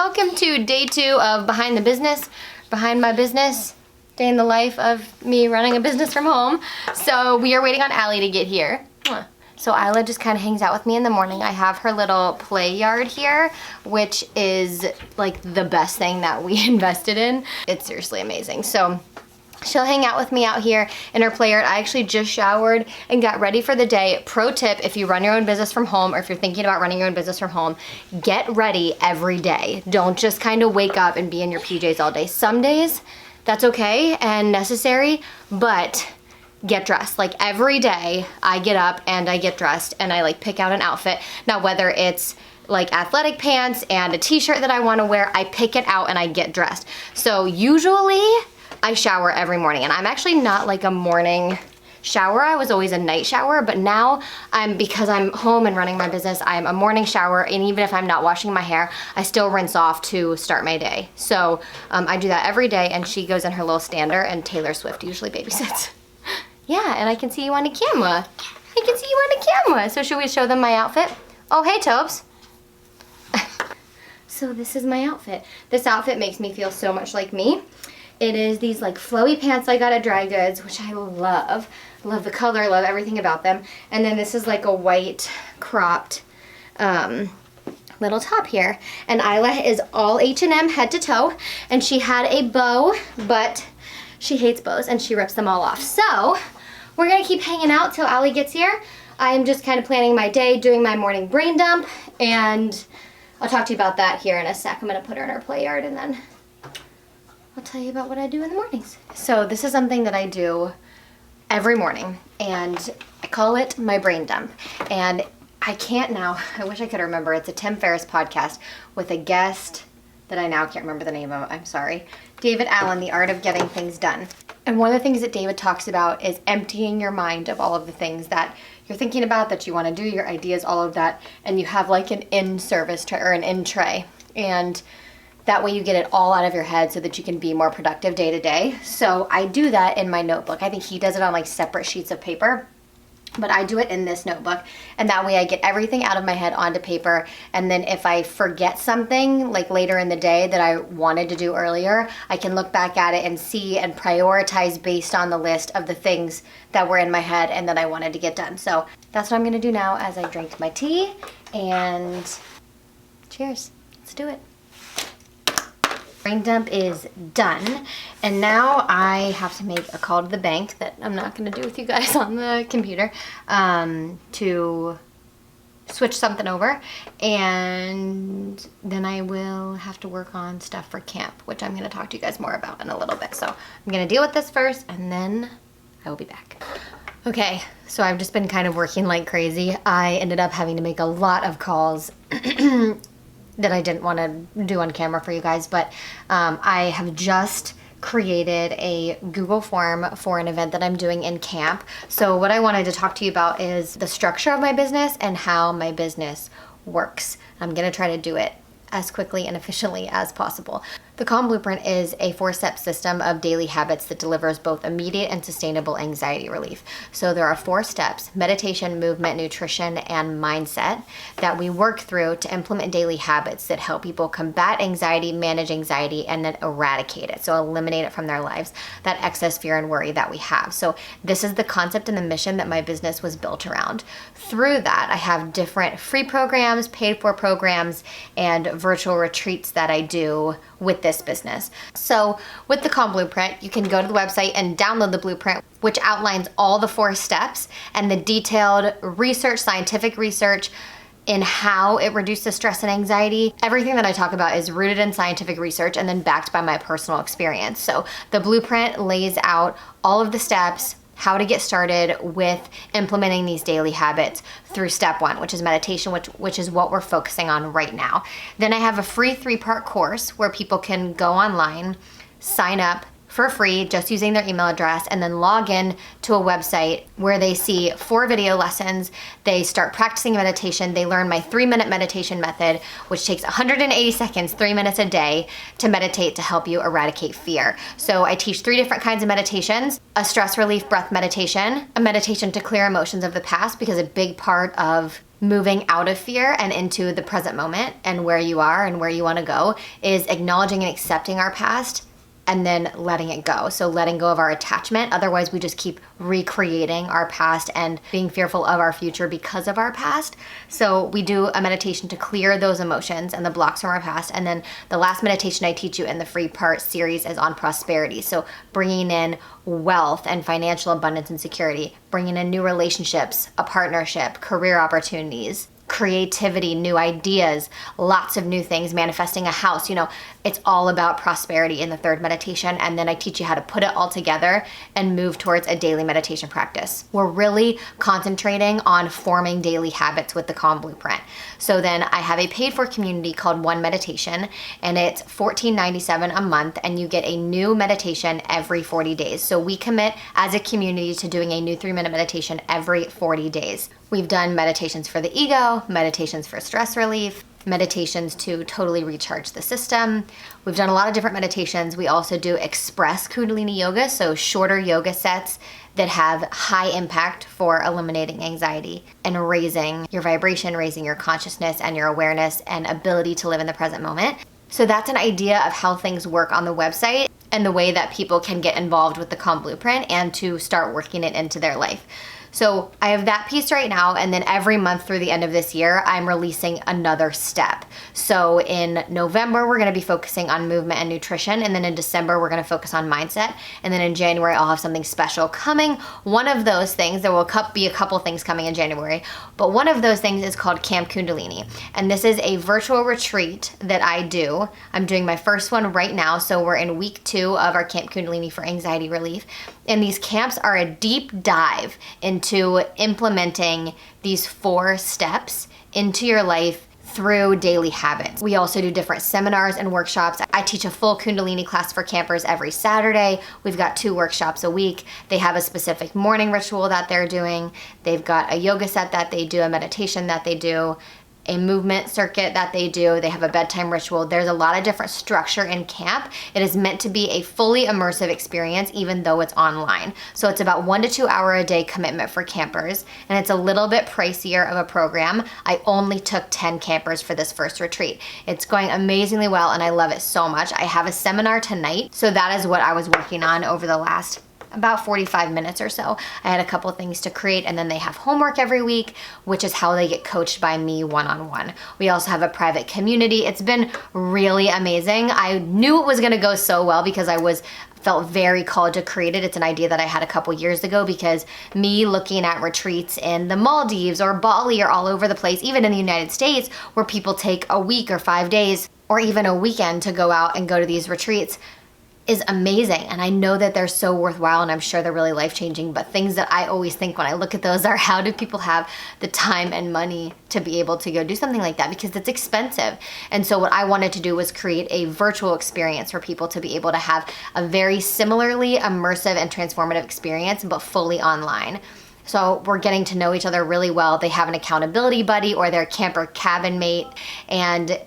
welcome to day 2 of Behind My Business, day in the life of me running a business from home. So we are waiting on Allie to get here. So Isla just kind of hangs out with me in the morning. I have her little play yard here, which is like the best thing that we invested in. It's seriously amazing. So she'll hang out with me out here in her play yard. I actually just showered and got ready for the day. Pro tip, if you run your own business from home, or if you're thinking about running your own business from home, get ready every day. Don't just kind of wake up and be in your PJs all day. Some days, that's okay and necessary, but get dressed. Like every day I get up and I get dressed and I like pick out an outfit. Now whether it's like athletic pants and a t-shirt that I want to wear, I pick it out and I get dressed. So usually I shower every morning, and I'm actually not like a morning shower. I was always a night shower, but now because I'm home and running my business, I'm a morning shower, and even if I'm not washing my hair, I still rinse off to start my day. So I do that every day, and she goes in her little stander, and Taylor Swift usually babysits. Yeah, and I can see you on the camera. I can see you on the camera. So should we show them my outfit? Oh, hey, Tobes. So this is my outfit. This outfit makes me feel so much like me. It is these like flowy pants I got at Dry Goods, which I love. Love the color, love everything about them. And then this is like a white cropped little top here. And Isla is all H&M head to toe. And she had a bow, but she hates bows and she rips them all off. So we're gonna keep hanging out till Allie gets here. I'm just kind of planning my day, doing my morning brain dump, and I'll talk to you about that here in a sec. I'm gonna put her in her play yard and then I'll tell you about what I do in the mornings. So this is something that I do every morning, and I call it my brain dump. And I can't now, I wish I could remember, it's a Tim Ferriss podcast with a guest that I now can't remember the name of, I'm sorry. David Allen, The Art of Getting Things Done. And one of the things that David talks about is emptying your mind of all of the things that you're thinking about, that you want to do, your ideas, all of that, and you have like an in-service tray or an in-tray. And that way you get it all out of your head so that you can be more productive day to day. So I do that in my notebook. I think he does it on like separate sheets of paper, but I do it in this notebook. And that way I get everything out of my head onto paper. And then if I forget something like later in the day that I wanted to do earlier, I can look back at it and see and prioritize based on the list of the things that were in my head and that I wanted to get done. So that's what I'm gonna do now as I drink my tea, and cheers, let's do it. Brain dump is done, and now I have to make a call to the bank that I'm not going to do with you guys on the computer to switch something over, and then I will have to work on stuff for camp, which I'm going to talk to you guys more about in a little bit. So I'm going to deal with this first, and then I will be back. Okay, so I've just been kind of working like crazy. I ended up having to make a lot of calls that I didn't want to do on camera for you guys, but I have just created a Google form for an event that I'm doing in camp. So what I wanted to talk to you about is the structure of my business and how my business works. I'm gonna try to do it as quickly and efficiently as possible. The Calm Blueprint is a 4-step system of daily habits that delivers both immediate and sustainable anxiety relief. So there are 4 steps: meditation, movement, nutrition, and mindset, that we work through to implement daily habits that help people combat anxiety, manage anxiety, and then eradicate it. So eliminate it from their lives, that excess fear and worry that we have. So this is the concept and the mission that my business was built around. Through that, I have different free programs, paid for programs, and virtual retreats that I do with this business. So with the Calm Blueprint, you can go to the website and download the blueprint, which outlines all the 4 steps and the detailed research, scientific research in how it reduces stress and anxiety. Everything that I talk about is rooted in scientific research and then backed by my personal experience. So the blueprint lays out all of the steps, how to get started with implementing these daily habits through step 1, which is meditation, which is what we're focusing on right now. Then I have a free 3-part course where people can go online, sign up for free, just using their email address, and then log in to a website where they see 4 video lessons. They start practicing meditation. They learn my 3-minute meditation method, which takes 180 seconds, 3 minutes a day to meditate to help you eradicate fear. So I teach 3 different kinds of meditations: a stress relief breath meditation, a meditation to clear emotions of the past, because a big part of moving out of fear and into the present moment and where you are and where you want to go is acknowledging and accepting our past and then letting it go. So letting go of our attachment. Otherwise, we just keep recreating our past and being fearful of our future because of our past. So we do a meditation to clear those emotions and the blocks from our past. And then the last meditation I teach you in the free part series is on prosperity. So bringing in wealth and financial abundance and security, bringing in new relationships, a partnership, career opportunities, creativity, new ideas, lots of new things, manifesting a house. It's all about prosperity in the 3rd meditation. And then I teach you how to put it all together and move towards a daily meditation practice. We're really concentrating on forming daily habits with the Calm Blueprint. So then I have a paid for community called One Meditation, and it's $14.97 a month, and you get a new meditation every 40 days. So we commit as a community to doing a new 3-minute meditation every 40 days. We've done meditations for the ego, meditations for stress relief, meditations to totally recharge the system. We've done a lot of different meditations. We also do express Kundalini yoga, so shorter yoga sets that have high impact for eliminating anxiety and raising your vibration, raising your consciousness and your awareness and ability to live in the present moment. So that's an idea of how things work on the website and the way that people can get involved with the Calm Blueprint and to start working it into their life. So I have that piece right now, and then every month through the end of this year, I'm releasing another step. So in November, we're gonna be focusing on movement and nutrition, and then in December, we're gonna focus on mindset, and then in January, I'll have something special coming. One of those things, there will be a couple things coming in January, but one of those things is called Camp Kundalini, and this is a virtual retreat that I do. I'm doing my first one right now, so we're in week 2 of our Camp Kundalini for anxiety relief. And these camps are a deep dive into implementing these 4 steps into your life through daily habits. We also do different seminars and workshops. I teach a full Kundalini class for campers every Saturday. We've got 2 workshops a week. They have a specific morning ritual that they're doing. They've got a yoga set that they do, a meditation that they do, a movement circuit that they do. They have a bedtime ritual. There's a lot of different structure in camp. It is meant to be a fully immersive experience, even though it's online. So it's about 1 to 2 hour a day commitment for campers, and it's a little bit pricier of a program. I only took 10 campers for this first retreat. It's going amazingly well, and I love it so much. I have a seminar tonight, so that is what I was working on over the last about 45 minutes or so. I had a couple of things to create, and then they have homework every week, which is how they get coached by me one-on-one. We also have a private community. It's been really amazing. I knew it was gonna go so well because I felt very called to create it. It's an idea that I had a couple years ago because me looking at retreats in the Maldives or Bali or all over the place, even in the United States, where people take a week or 5 days or even a weekend to go out and go to these retreats, is amazing. And I know that they're so worthwhile, and I'm sure they're really life-changing, but things that I always think when I look at those are, how do people have the time and money to be able to go do something like that? Because it's expensive. And so what I wanted to do was create a virtual experience for people to be able to have a very similarly immersive and transformative experience, but fully online. So we're getting to know each other really well. They have an accountability buddy or their camper cabin mate, and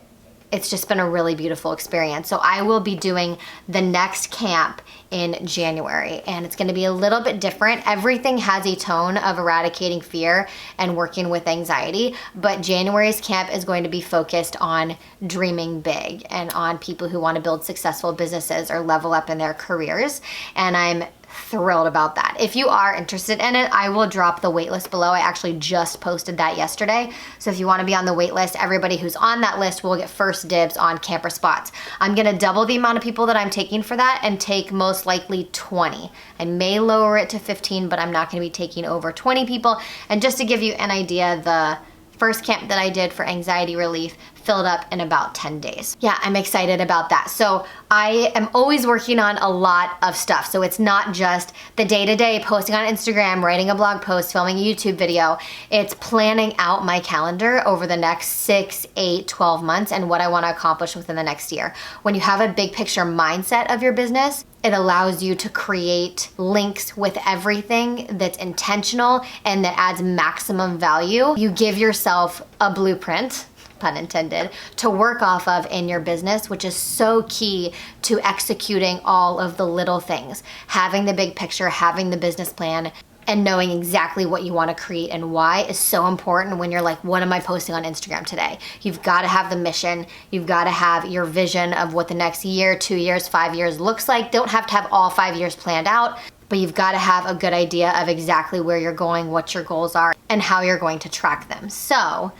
it's just been a really beautiful experience. So I will be doing the next camp in January, and it's going to be a little bit different. Everything has a tone of eradicating fear and working with anxiety, but January's camp is going to be focused on dreaming big and on people who want to build successful businesses or level up in their careers. And I'm thrilled about that. If you are interested in it, I will drop the waitlist below. I actually just posted that yesterday. So if you want to be on the waitlist, everybody who's on that list will get first dibs on camper spots. I'm going to double the amount of people that I'm taking for that and take most likely 20. I may lower it to 15, but I'm not going to be taking over 20 people. And just to give you an idea, the first camp that I did for anxiety relief, filled up in about 10 days. Yeah, I'm excited about that. So I am always working on a lot of stuff. So it's not just the day-to-day posting on Instagram, writing a blog post, filming a YouTube video. It's planning out my calendar over the next 6, 8, 12 months and what I want to accomplish within the next year. When you have a big picture mindset of your business, it allows you to create links with everything that's intentional and that adds maximum value. You give yourself a blueprint, pun intended, to work off of in your business, which is so key to executing all of the little things. Having the big picture, having the business plan, and knowing exactly what you want to create and why is so important when you're like, what am I posting on Instagram today? You've got to have the mission. You've got to have your vision of what the next year, 2 years, 5 years looks like. Don't have to have all 5 years planned out, but you've got to have a good idea of exactly where you're going, what your goals are, and how you're going to track them. So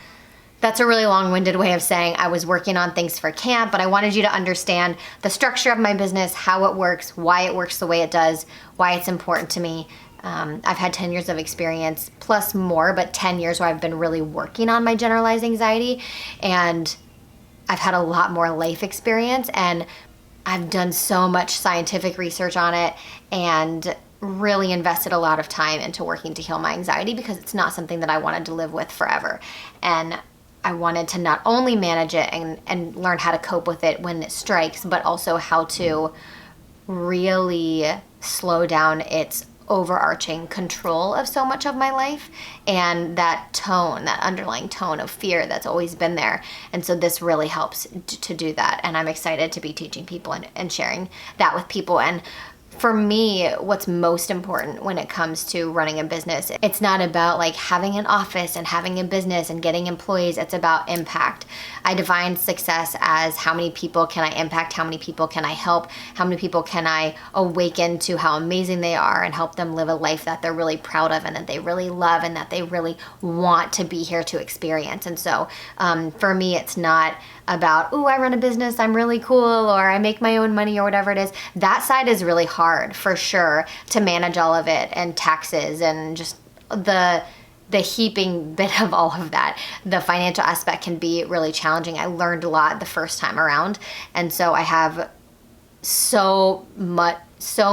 that's a really long-winded way of saying I was working on things for camp, but I wanted you to understand the structure of my business, how it works, why it works the way it does, why it's important to me. I've had 10 years of experience, plus more, but 10 years where I've been really working on my generalized anxiety, and I've had a lot more life experience, and I've done so much scientific research on it and really invested a lot of time into working to heal my anxiety because it's not something that I wanted to live with forever. And I wanted to not only manage it and learn how to cope with it when it strikes, but also how to really slow down its overarching control of so much of my life and that tone, that underlying tone of fear that's always been there. And so this really helps to do that. And I'm excited to be teaching people and sharing that with people. And for me, what's most important when it comes to running a business, it's not about like having an office and having a business and getting employees. It's about impact. I define success as how many people can I impact, how many people can I help, how many people can I awaken to how amazing they are and help them live a life that they're really proud of and that they really love and that they really want to be here to experience. And so for me, it's not about, ooh, I run a business, I'm really cool, or I make my own money or whatever it is. That side is really hard for sure to manage all of it and taxes and just the heaping bit of all of that. The financial aspect can be really challenging. I learned a lot the first time around. And so I have so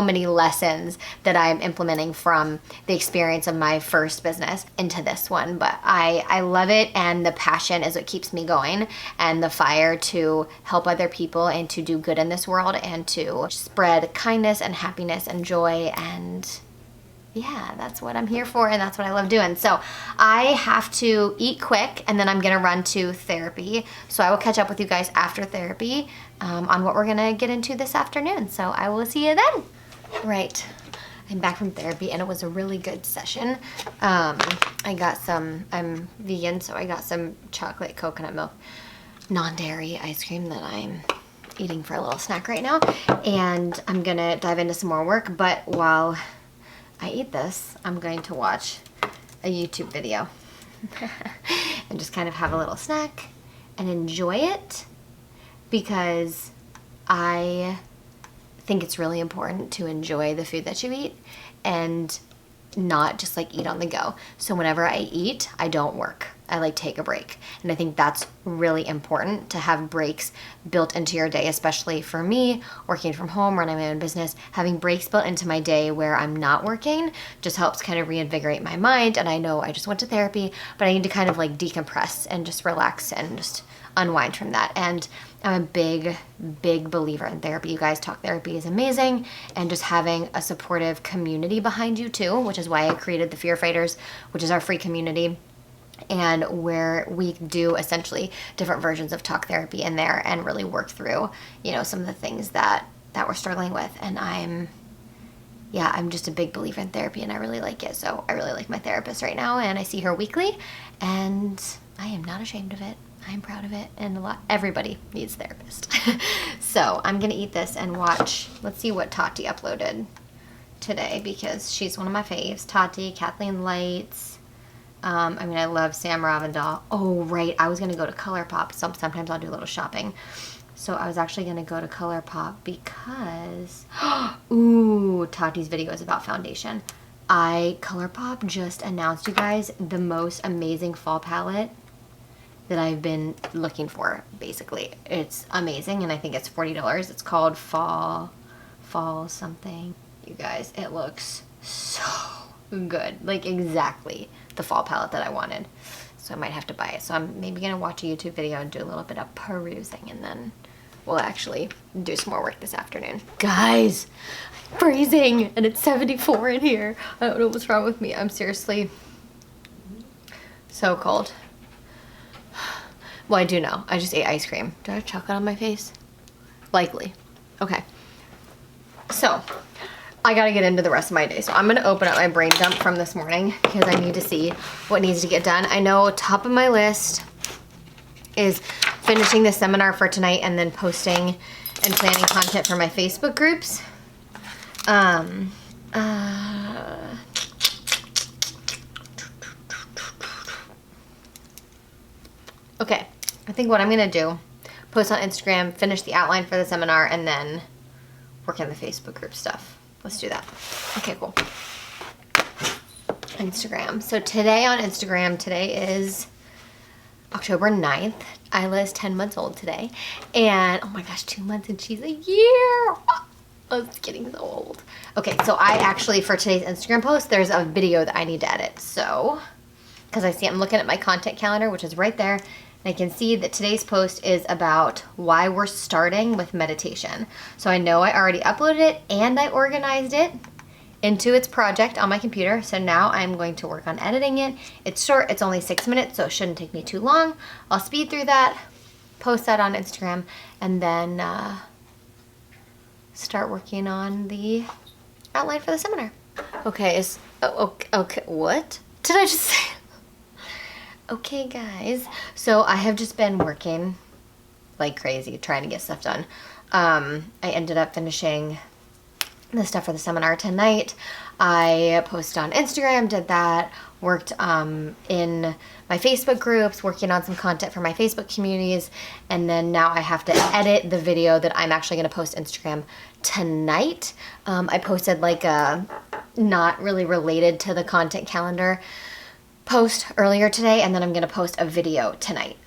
many lessons that I'm implementing from the experience of my first business into this one. But I love it, and the passion is what keeps me going, and the fire to help other people and to do good in this world and to spread kindness and happiness and joy. And yeah, that's what I'm here for, and that's what I love doing. So I have to eat quick, and then I'm gonna run to therapy. So I will catch up with you guys after therapy on what we're gonna get into this afternoon. So I will see you then. Right, I'm back from therapy, and it was a really good session. I'm vegan, so I got some chocolate coconut milk, non-dairy ice cream that I'm eating for a little snack right now. And I'm gonna dive into some more work, but while I eat this, I'm going to watch a YouTube video and just kind of have a little snack and enjoy it, because I think it's really important to enjoy the food that you eat and not just like eat on the go. So whenever I eat, I don't work. I like take a break. And I think that's really important to have breaks built into your day, especially for me, working from home, running my own business. Having breaks built into my day where I'm not working just helps kind of reinvigorate my mind. And I know I just went to therapy, but I need to kind of like decompress and just relax and just unwind from that. And I'm a big believer in therapy. You guys, talk therapy is amazing, and just having a supportive community behind you too, which is why I created the Fear Fighters, which is our free community, and where we do essentially different versions of talk therapy in there and really work through, you know, some of the things that we're struggling with. And I'm just a big believer in therapy, and I really like it. So I really like my therapist right now, and I see her weekly, and I am not ashamed of it. I'm proud of it, and everybody needs a therapist. So I'm gonna eat this and watch. Let's see what Tati uploaded today, because she's one of my faves. Tati, Kathleen Lights. I love Sam Ravindal. Oh, right, I was gonna go to ColourPop. Sometimes I'll do a little shopping. So I was actually gonna go to ColourPop because, ooh, Tati's video is about foundation. ColourPop just announced, you guys, the most amazing fall palette that I've been looking for, basically. It's amazing, and I think it's $40. It's called Fall something. You guys, it looks so good. Like exactly the fall palette that I wanted. So I might have to buy it. So I'm maybe gonna watch a YouTube video and do a little bit of perusing, and then we'll actually do some more work this afternoon. Guys, I'm freezing, and it's 74 in here. I don't know what's wrong with me. I'm seriously so cold. Well, I do know. I just ate ice cream. Do I have chocolate on my face? Likely. Okay. So, I gotta get into the rest of my day. So I'm gonna open up my brain dump from this morning because I need to see what needs to get done. I know top of my list is finishing the seminar for tonight and then posting and planning content for my Facebook groups. Okay, I think what I'm gonna do, post on Instagram, finish the outline for the seminar, and then work on the Facebook group stuff. Let's do that. Okay, cool. Instagram. So today on Instagram, today is October 9th. Isla is 10 months old today. And oh my gosh, 2 months and she's a year. Oh, it's getting so old. Okay, so I actually, for today's Instagram post, there's a video that I need to edit. So, because I'm looking at my content calendar, which is right there. And I can see that today's post is about why we're starting with meditation. So I know I already uploaded it and I organized it into its project on my computer. So now I'm going to work on editing it. It's short, it's only 6 minutes, so it shouldn't take me too long. I'll speed through that, post that on Instagram, and then start working on the outline for the seminar. Okay, okay, what did I just say? Okay guys, so I have just been working like crazy trying to get stuff done. I ended up finishing the stuff for the seminar tonight. I posted on Instagram, did that, worked in my Facebook groups, working on some content for my Facebook communities, and then now I have to edit the video that I'm actually going to post Instagram tonight. I posted like a not really related to the content calendar post earlier today, and then I'm gonna post a video tonight.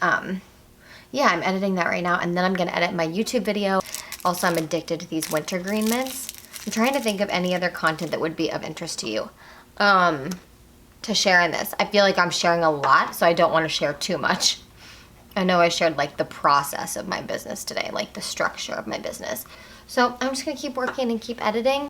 Yeah, I'm editing that right now, and then I'm gonna edit my YouTube video. Also, I'm addicted to these wintergreen mints. I'm trying to think of any other content that would be of interest to you to share in this. I feel like I'm sharing a lot, so I don't want to share too much. I know I shared like the process of my business today, like the structure of my business. So I'm just gonna keep working and keep editing.